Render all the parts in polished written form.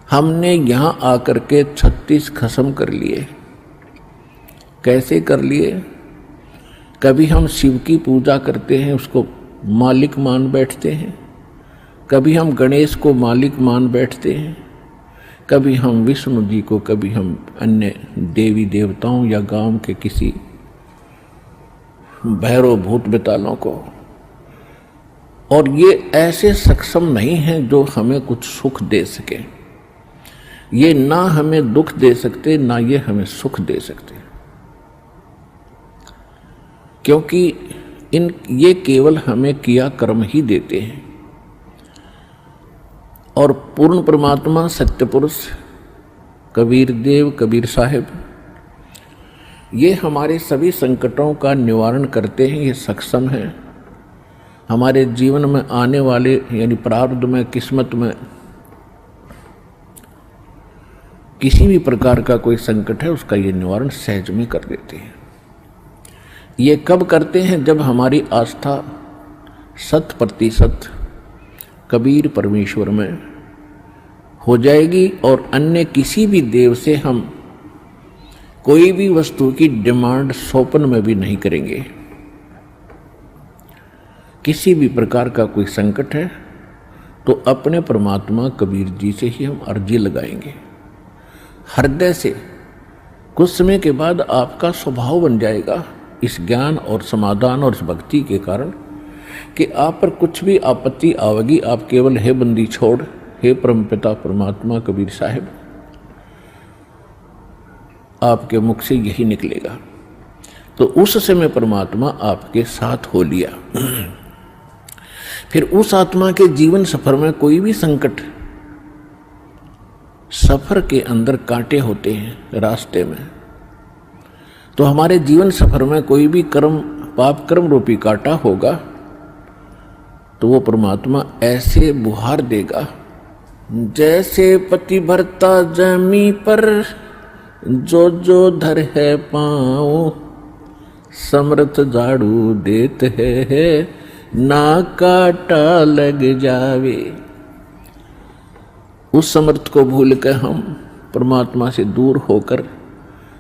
हमने यहाँ आकर के 36 खत्म कर लिए। कैसे कर लिए? कभी हम शिव की पूजा करते हैं, उसको मालिक मान बैठते हैं, कभी हम गणेश को मालिक मान बैठते हैं, कभी हम विष्णु जी को, कभी हम अन्य देवी देवताओं या गांव के किसी भैरव भूत बेतालों को। और ये ऐसे सक्षम नहीं हैं जो हमें कुछ सुख दे सके। ये ना हमें दुख दे सकते, ना ये हमें सुख दे सकते, क्योंकि ये केवल हमें किया कर्म ही देते हैं। और पूर्ण परमात्मा सत्य पुरुष कबीर देव, कबीर साहिब, ये हमारे सभी संकटों का निवारण करते हैं। ये सक्षम है। हमारे जीवन में आने वाले यानी प्रारब्ध में, किस्मत में किसी भी प्रकार का कोई संकट है, उसका ये निवारण सहज में कर देते हैं। ये कब करते हैं? जब हमारी आस्था 100% कबीर परमेश्वर में हो जाएगी और अन्य किसी भी देव से हम कोई भी वस्तु की डिमांड स्वप्न में भी नहीं करेंगे। किसी भी प्रकार का कोई संकट है तो अपने परमात्मा कबीर जी से ही हम अर्जी लगाएंगे हृदय से। कुछ समय के बाद आपका स्वभाव बन जाएगा इस ज्ञान और समाधान और इस भक्ति के कारण कि आप पर कुछ भी आपत्ति आवेगी, आप केवल हे बंदी छोड़, हे परमपिता परमात्मा कबीर साहिब, आपके मुख से यही निकलेगा। तो उस समय परमात्मा आपके साथ हो लिया। फिर उस आत्मा के जीवन सफर में कोई भी संकट, सफर के अंदर कांटे होते हैं रास्ते में, तो हमारे जीवन सफर में कोई भी कर्म, पाप कर्म रूपी कांटा होगा तो वो परमात्मा ऐसे बुहार देगा जैसे पति भरता जमी पर जो जो धर है पाँव, समर्थ झाड़ू देत है ना काटा लग जावे। उस समर्थ को भूल कर हम परमात्मा से दूर होकर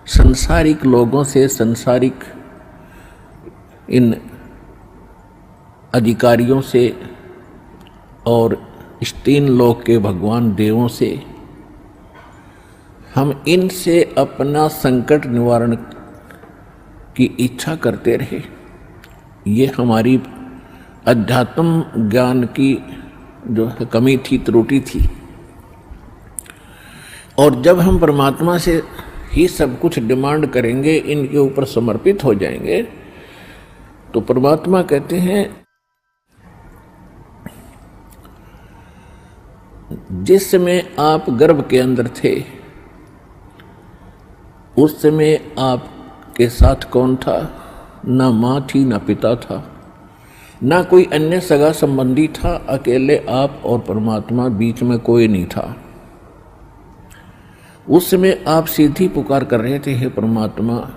संसारिक लोगों से, संसारिक इन अधिकारियों से और इस 3 लोक के भगवान देवों से हम इनसे अपना संकट निवारण की इच्छा करते रहे। ये हमारी अध्यात्म ज्ञान की जो है कमी थी, त्रुटि थी। और जब हम परमात्मा से ही सब कुछ डिमांड करेंगे, इनके ऊपर समर्पित हो जाएंगे, तो परमात्मा कहते हैं जिस समय आप गर्भ के अंदर थे उस समय आपके साथ कौन था? ना माँ थी, ना पिता था, ना कोई अन्य सगा संबंधी था। अकेले आप और परमात्मा, बीच में कोई नहीं था। उस समय आप सीधी पुकार कर रहे थे, हे परमात्मा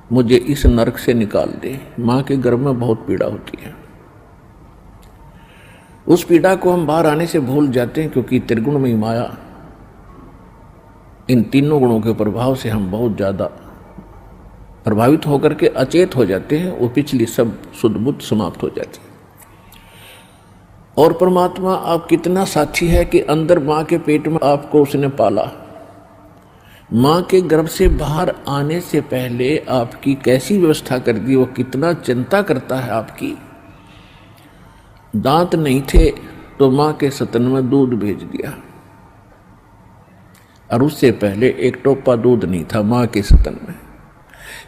मुझे इस नरक से निकाल दे। माँ के गर्भ में बहुत पीड़ा होती है। उस पीड़ा को हम बाहर आने से भूल जाते हैं, क्योंकि त्रिगुण में माया, इन तीनों गुणों के प्रभाव से हम बहुत ज़्यादा प्रभावित होकर के अचेत हो जाते हैं। वो पिछली सब शुद्ध बुद्ध समाप्त हो जाती है। और परमात्मा आप कितना साक्षी है कि अंदर माँ के पेट में आपको उसने पाला। माँ के गर्भ से बाहर आने से पहले आपकी कैसी व्यवस्था कर दी, वो कितना चिंता करता है आपकी। दांत नहीं थे तो माँ के स्तन में दूध भेज दिया, और उससे पहले एक टोपा दूध नहीं था माँ के स्तन में।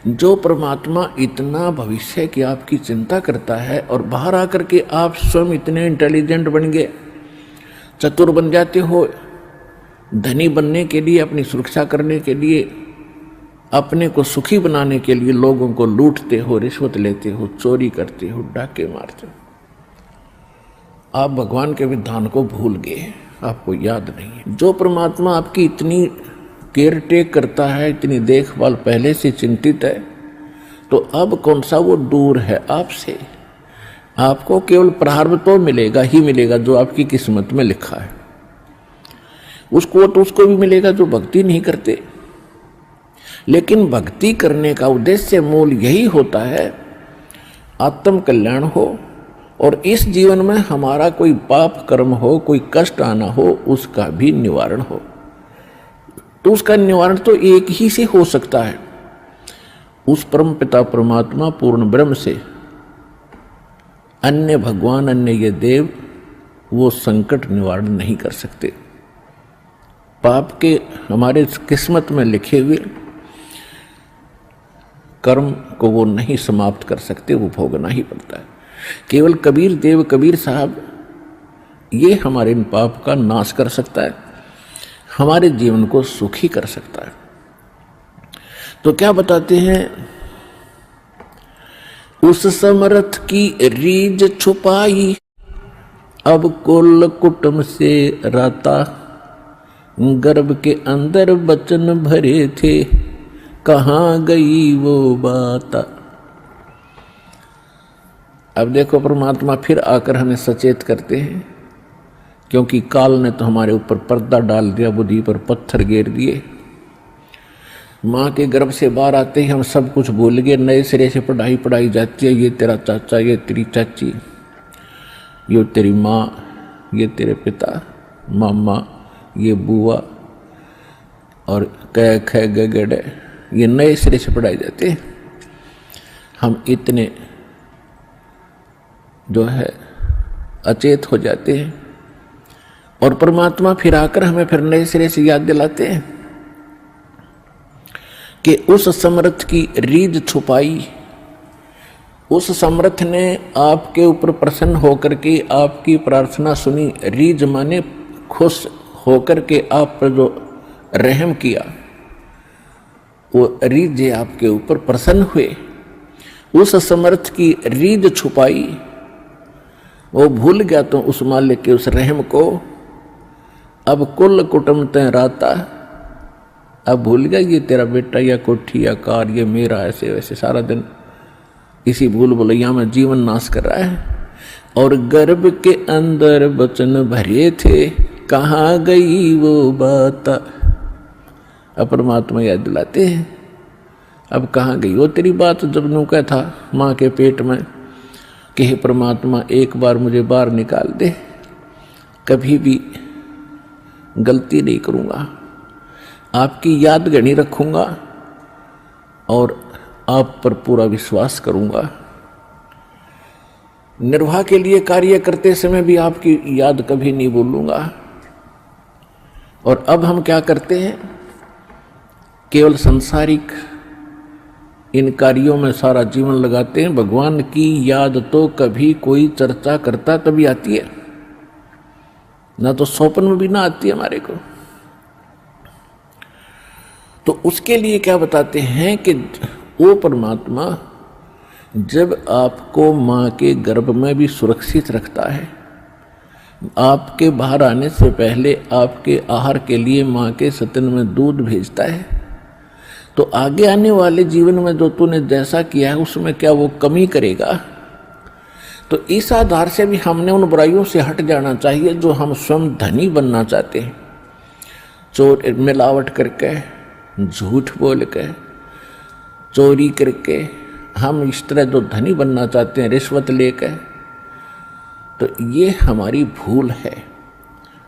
जो परमात्मा इतना भविष्य की आपकी चिंता करता है, और बाहर आकर के आप स्वयं इतने इंटेलिजेंट बन गए, चतुर बन जाते हो, धनी बनने के लिए, अपनी सुरक्षा करने के लिए, अपने को सुखी बनाने के लिए लोगों को लूटते हो, रिश्वत लेते हो, चोरी करते हो, डाके मारते हो। आप भगवान के विधान को भूल गए, आपको याद नहीं है। जो परमात्मा आपकी इतनी केयर टेक करता है, इतनी देखभाल पहले से चिंतित है, तो अब कौन सा वो दूर है आपसे। आपको केवल प्रारब्ध तो मिलेगा ही मिलेगा जो आपकी किस्मत में लिखा है। उसको भी मिलेगा जो भक्ति नहीं करते। लेकिन भक्ति करने का उद्देश्य मूल यही होता है आत्म कल्याण हो, और इस जीवन में हमारा कोई पाप कर्म हो, कोई कष्ट आना हो, उसका भी निवारण हो। तो उसका निवारण तो एक ही से हो सकता है, उस परम पिता परमात्मा पूर्ण ब्रह्म से। अन्य भगवान, अन्य ये देव वो संकट निवारण नहीं कर सकते। पाप के हमारे किस्मत में लिखे हुए कर्म को वो नहीं समाप्त कर सकते, वो भोगना ही पड़ता है। केवल कबीर देव, कबीर साहब ये हमारे इन पाप का नाश कर सकता है, हमारे जीवन को सुखी कर सकता है। तो क्या बताते हैं, उस समर्थ की रीझ छुपाई, अब कुल कुटुंब से राता, गर्भ के अंदर बचन भरे थे, कहाँ गई वो बात। अब देखो परमात्मा फिर आकर हमें सचेत करते हैं, क्योंकि काल ने तो हमारे ऊपर पर्दा डाल दिया, बुद्धि पर पत्थर गेर दिए। माँ के गर्भ से बाहर आते ही हम सब कुछ भूल गए, नए सिरे से पढ़ाई जाती है। ये तेरा चाचा, ये तेरी चाची, ये तेरी माँ, ये तेरे पिता, मामा, ये बुआ और कै ख ग गड़े, ये नए सिरे से पढ़ाई जाते हैं। हम इतने जो है अचेत हो जाते हैं, और परमात्मा फिर आकर हमें फिर नए सिरे से याद दिलाते हैं कि उस समर्थ की रीझ छुपाई। उस समर्थ ने आपके ऊपर प्रसन्न होकर के आपकी प्रार्थना सुनी। रीझ माने खुश होकर के आप पर जो रहम किया, वो रीझ आपके ऊपर प्रसन्न हुए। उस समर्थ की रीझ छुपाई, वो भूल गया तो उस मालिक के उस रहम को। अब कुल कुटुंब तय राता, अब भूल गया ये तेरा बेटा या कोठी या कार, ये मेरा, ऐसे वैसे सारा दिन इसी भूल भुलैया में जीवन नाश कर रहा है। और गर्भ के अंदर बचन भरे थे, कहाँ गई वो बात। अब परमात्मा याद दिलाते हैं, अब कहाँ गई वो तेरी बात जब नूका था माँ के पेट में कि हे परमात्मा एक बार मुझे बाहर निकाल दे, कभी भी गलती नहीं करूँगा, आपकी याद गणी रखूँगा और आप पर पूरा विश्वास करूँगा। निर्वाह के लिए कार्य करते समय भी आपकी याद कभी नहीं भूलूँगा। और अब हम क्या करते हैं, केवल सांसारिक इन कार्यों में सारा जीवन लगाते हैं। भगवान की याद तो कभी कोई चर्चा करता तभी आती है, ना तो स्वप्न में भी ना आती है हमारे को। तो उसके लिए क्या बताते हैं कि वो परमात्मा जब आपको माँ के गर्भ में भी सुरक्षित रखता है, आपके बाहर आने से पहले आपके आहार के लिए माँ के स्तन में दूध भेजता है, तो आगे आने वाले जीवन में जो तूने जैसा किया है उसमें क्या वो कमी करेगा। तो इस आधार से भी हमने उन बुराइयों से हट जाना चाहिए जो हम स्वयं धनी बनना चाहते हैं। चोर मिलावट करके, झूठ बोल के, चोरी करके हम इस तरह जो धनी बनना चाहते हैं, रिश्वत लेकर, तो ये हमारी भूल है।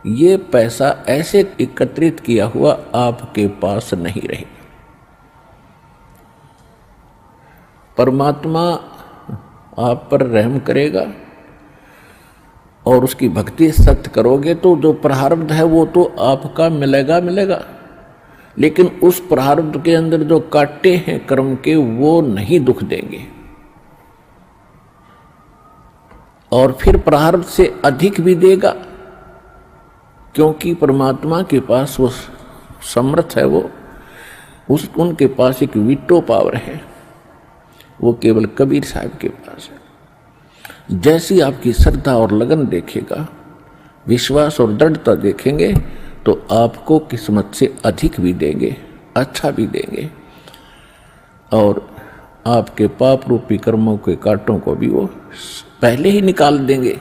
ये पैसा ऐसे एकत्रित किया हुआ आपके पास नहीं रहे। परमात्मा आप पर रहम करेगा और उसकी भक्ति सत्य करोगे तो जो प्रारब्ध है वो तो आपका मिलेगा, लेकिन उस प्रारब्ध के अंदर जो काटे हैं कर्म के वो नहीं दुख देंगे, और फिर प्रारब्ध से अधिक भी देगा, क्योंकि परमात्मा के पास वो समर्थ है, वो उनके पास एक वीटो पावर है, वो केवल कबीर साहब के पास है। जैसी आपकी श्रद्धा और लगन देखेगा, विश्वास और दृढ़ता देखेंगे, तो आपको किस्मत से अधिक भी देंगे, अच्छा भी देंगे, और आपके पाप रूपी कर्मों के कांटों को भी वो पहले ही निकाल देंगे।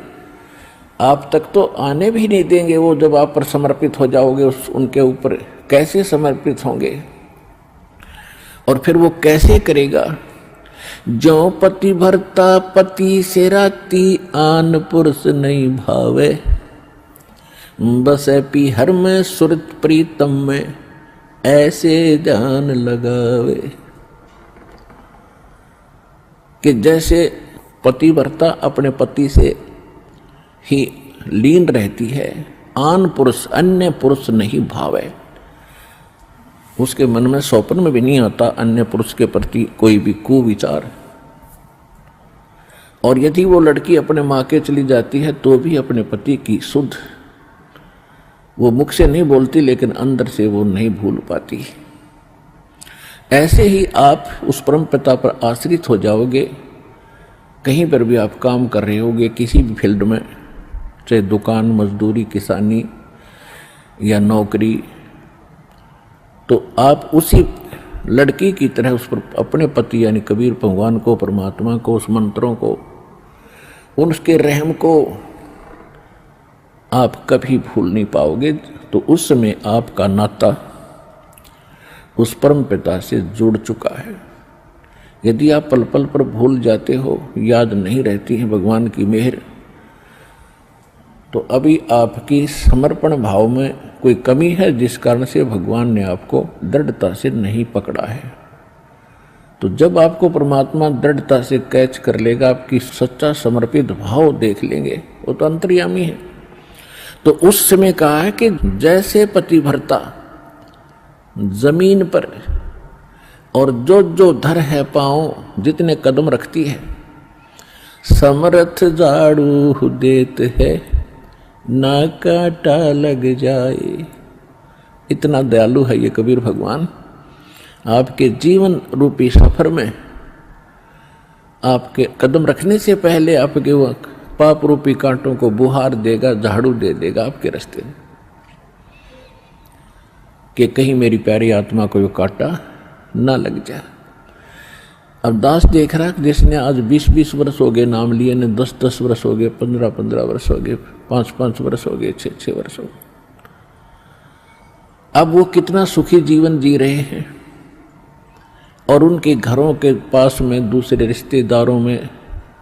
आप तक तो आने भी नहीं देंगे वो। जब आप पर समर्पित हो जाओगे उनके ऊपर, कैसे समर्पित होंगे? और फिर वो कैसे करेगा? जो पति भरता पति से राती, आन पुरुष नहीं भावे, बसे पी हर में सुरत प्रीतम में, ऐसे ध्यान लगावे। कि जैसे पतिव्रता अपने पति से ही लीन रहती है, आन पुरुष अन्य पुरुष नहीं भावे, उसके मन में स्वप्न में भी नहीं आता अन्य पुरुष के प्रति कोई भी कुविचार। और यदि वो लड़की अपने माँ के चली जाती है तो भी अपने पति की सुध वो मुख से नहीं बोलती, लेकिन अंदर से वो नहीं भूल पाती। ऐसे ही आप उस परम पिता पर आश्रित हो जाओगे। कहीं पर भी आप काम कर रहे होगे, किसी भी फील्ड में, चाहे दुकान, मजदूरी, किसानी या नौकरी, तो आप उसी लड़की की तरह उस पर अपने पति यानी कबीर भगवान को, परमात्मा को, उस मंत्रों को, उसके रहम को आप कभी भूल नहीं पाओगे। तो उस समय आपका नाता उस परम पिता से जुड़ चुका है। यदि आप पल पल पर भूल जाते हो, याद नहीं रहती है भगवान की मेहर, तो अभी आपकी समर्पण भाव में कोई कमी है, जिस कारण से भगवान ने आपको दृढ़ता से नहीं पकड़ा है। तो जब आपको परमात्मा दृढ़ता से कैच कर लेगा, आपकी सच्चा समर्पित भाव देख लेंगे, वो तो अंतर्यामी है। तो उस समय कहा है कि जैसे पतिव्रता जमीन पर और जो जो धर है पाँव, जितने कदम रखती है, समर्थ झाड़ू देत है, ना कांटा लग जाए। इतना दयालु है ये कबीर भगवान। आपके जीवन रूपी सफर में आपके कदम रखने से पहले आपके वो पाप रूपी कांटों को बुहार देगा, झाड़ू दे देगा आपके रास्ते में, कि कहीं मेरी प्यारी आत्मा को वो कांटा ना लग जाए। अब दास देख रहा है जिसने आज 20-20 वर्ष हो गए नाम लिए, ने 10-10 वर्ष हो गए, 15-15 वर्ष हो गए, 5-5 वर्ष हो गए, 6-6 वर्ष हो गए। अब वो कितना सुखी जीवन जी रहे हैं, और उनके घरों के पास में, दूसरे रिश्तेदारों में,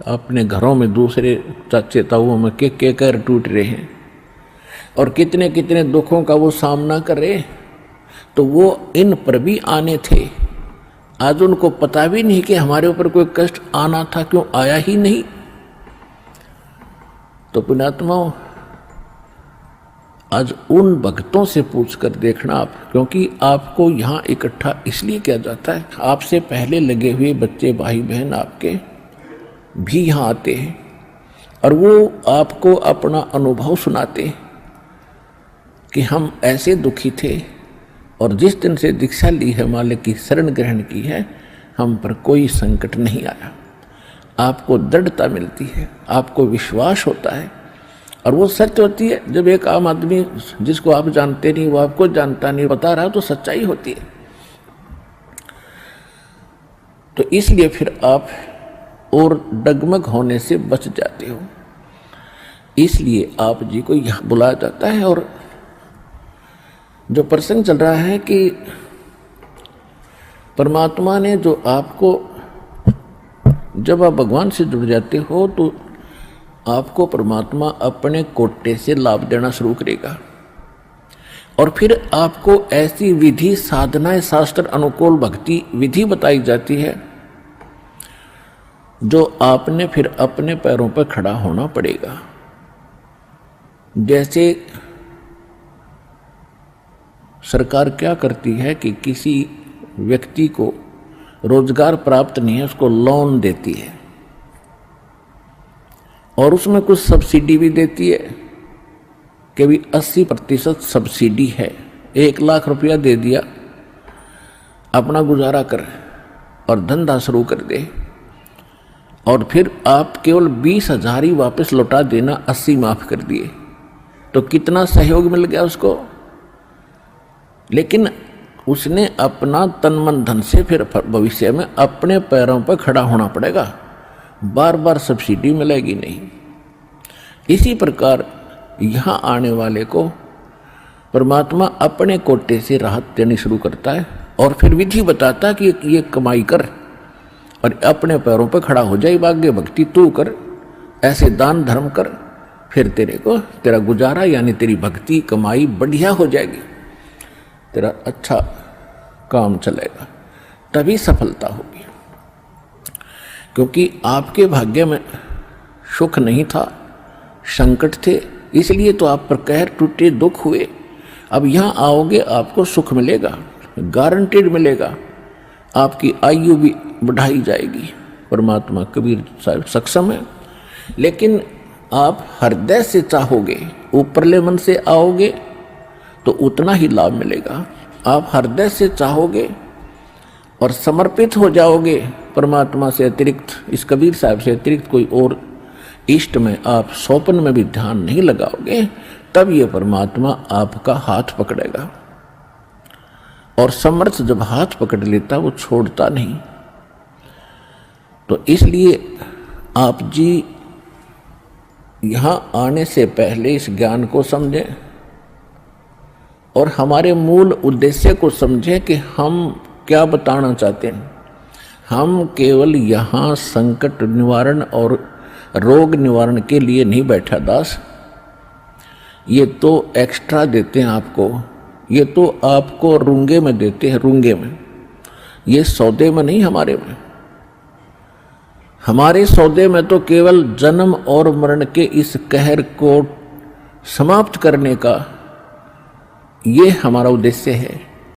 अपने घरों में दूसरे चाचे ताऊओं में के कर टूट रहे हैं, और कितने कितने दुखों का वो सामना कर रहे। तो वो इन पर भी आने थे। आज उनको पता भी नहीं कि हमारे ऊपर कोई कष्ट आना था, क्यों आया ही नहीं। तो पुण्यात्माओं, आज उन भक्तों से पूछ कर देखना आप, क्योंकि आपको यहाँ इकट्ठा इसलिए किया जाता है, आपसे पहले लगे हुए बच्चे, भाई बहन आपके भी यहाँ आते हैं, और वो आपको अपना अनुभव सुनाते हैं कि हम ऐसे दुखी थे, और जिस दिन से दीक्षा ली है, मालिक की शरण ग्रहण की है, हम पर कोई संकट नहीं आया। आपको दृढ़ता मिलती है, आपको विश्वास होता है, और वो सत्य होती है। जब एक आम आदमी जिसको आप जानते नहीं, वो आपको जानता नहीं, बता रहा, तो सच्चाई होती है। तो इसलिए फिर आप और डगमग होने से बच जाते हो। इसलिए आप जी को यहाँ बुलाया जाता है। और जो प्रसंग चल रहा है कि परमात्मा ने जो आपको, जब आप भगवान से जुड़ जाते हो तो आपको परमात्मा अपने कोटे से लाभ देना शुरू करेगा, और फिर आपको ऐसी विधि, साधनाएं, शास्त्र अनुकूल भक्ति विधि बताई जाती है जो आपने फिर अपने पैरों पर खड़ा होना पड़ेगा। जैसे सरकार क्या करती है कि किसी व्यक्ति को रोजगार प्राप्त नहीं है, उसको लोन देती है, और उसमें कुछ सब्सिडी भी देती है कि भी 80% सब्सिडी है। 1 लाख रुपया दे दिया, अपना गुजारा कर और धंधा शुरू कर दे, और फिर आप केवल 20,000 ही वापस लौटा देना, 80 माफ कर दिए। तो कितना सहयोग मिल गया उसको। लेकिन उसने अपना तन मन धन से फिर भविष्य में अपने पैरों पर खड़ा होना पड़ेगा। बार बार सब्सिडी मिलेगी नहीं। इसी प्रकार यहाँ आने वाले को परमात्मा अपने कोटे से राहत देनी शुरू करता है और फिर विधि बताता है कि ये कमाई कर और अपने पैरों पर खड़ा हो जाए, भाग्य भक्ति तू कर, ऐसे दान धर्म कर, फिर तेरा गुजारा यानी तेरी भक्ति कमाई बढ़िया हो जाएगी, तेरा अच्छा काम चलेगा, तभी सफलता होगी। क्योंकि आपके भाग्य में सुख नहीं था, संकट थे, इसलिए तो आप पर कहर टूटे, दुख हुए। अब यहाँ आओगे आपको सुख मिलेगा, गारंटेड मिलेगा, आपकी आयु भी बढ़ाई जाएगी। परमात्मा कबीर साहब सक्षम है। लेकिन आप हृदय से चाहोगे, ऊपरले मन से आओगे तो उतना ही लाभ मिलेगा। आप हृदय से चाहोगे और समर्पित हो जाओगे परमात्मा से अतिरिक्त, इस कबीर साहब से अतिरिक्त कोई और इष्ट में आप सौपन में भी ध्यान नहीं लगाओगे, तब ये परमात्मा आपका हाथ पकड़ेगा। और समर्थ जब हाथ पकड़ लेता वो छोड़ता नहीं। तो इसलिए आप जी यहाँ आने से पहले इस ज्ञान को समझें और हमारे मूल उद्देश्य को समझें कि हम क्या बताना चाहते हैं। हम केवल यहाँ संकट निवारण और रोग निवारण के लिए नहीं बैठा दास, ये तो एक्स्ट्रा देते हैं आपको, ये तो आपको रूंगे में देते हैं, रूंगे में, ये सौदे में नहीं, हमारे में। हमारे सौदे में तो केवल जन्म और मरण के इस कहर को समाप्त करने का ये हमारा उद्देश्य है।